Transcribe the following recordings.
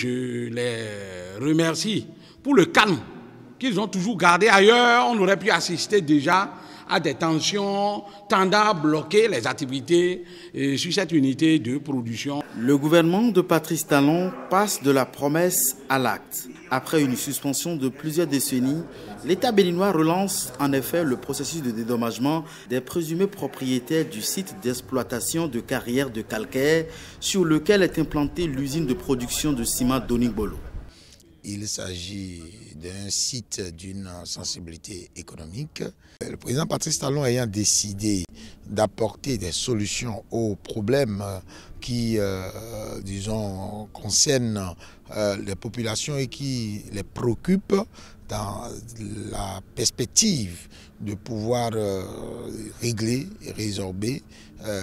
Je les remercie pour le calme qu'ils ont toujours gardé. Ailleurs, on aurait pu assister déjà à des tensions tendant à bloquer les activités sur cette unité de production. Le gouvernement de Patrice Talon passe de la promesse à l'acte. Après une suspension de plusieurs décennies, l'État béninois relance en effet le processus de dédommagement des présumés propriétaires du site d'exploitation de carrières de calcaire sur lequel est implantée l'usine de production de ciment d'Oningbolo. Il s'agit d'un site d'une sensibilité économique. Le président Patrice Talon ayant décidé d'apporter des solutions aux problèmes qui, disons, concernent les populations et qui les préoccupent dans la perspective de pouvoir régler et résorber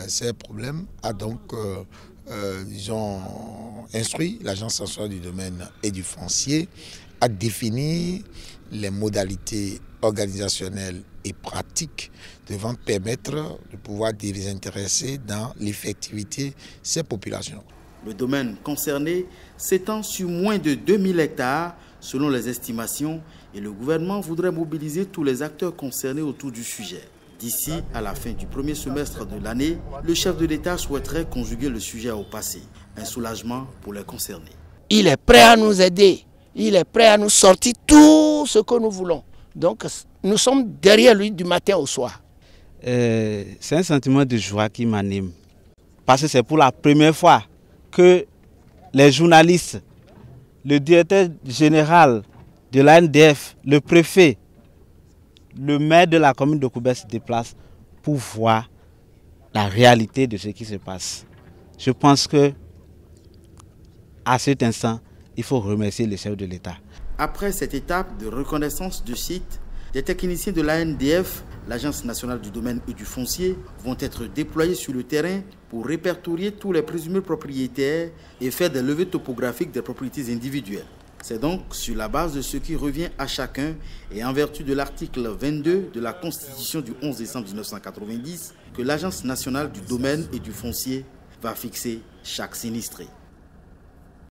ces problèmes, a donc disons, instruit l'Agence nationale du domaine et du foncier à définir les modalités organisationnelles et pratiques devant permettre de pouvoir désintéresser dans l'effectivité ces populations. Le domaine concerné s'étend sur moins de 2000 hectares selon les estimations et le gouvernement voudrait mobiliser tous les acteurs concernés autour du sujet. D'ici à la fin du premier semestre de l'année, le chef de l'État souhaiterait conjuguer le sujet au passé. Un soulagement pour les concernés. Il est prêt à nous aider. Il est prêt à nous sortir tout ce que nous voulons. Donc nous sommes derrière lui du matin au soir. C'est un sentiment de joie qui m'anime. Parce que c'est pour la première fois que les journalistes, le directeur général de l'ANDF, le préfet, le maire de la commune de Koubès se déplace pour voir la réalité de ce qui se passe. Je pense que à cet instant, il faut remercier le chef de l'État. Après cette étape de reconnaissance du site, des techniciens de l'ANDF, l'Agence nationale du domaine et du foncier, vont être déployés sur le terrain pour répertorier tous les présumés propriétaires et faire des levées topographiques des propriétés individuelles. C'est donc sur la base de ce qui revient à chacun et en vertu de l'article 22 de la Constitution du 11 décembre 1990 que l'Agence nationale du domaine et du foncier va fixer chaque sinistré.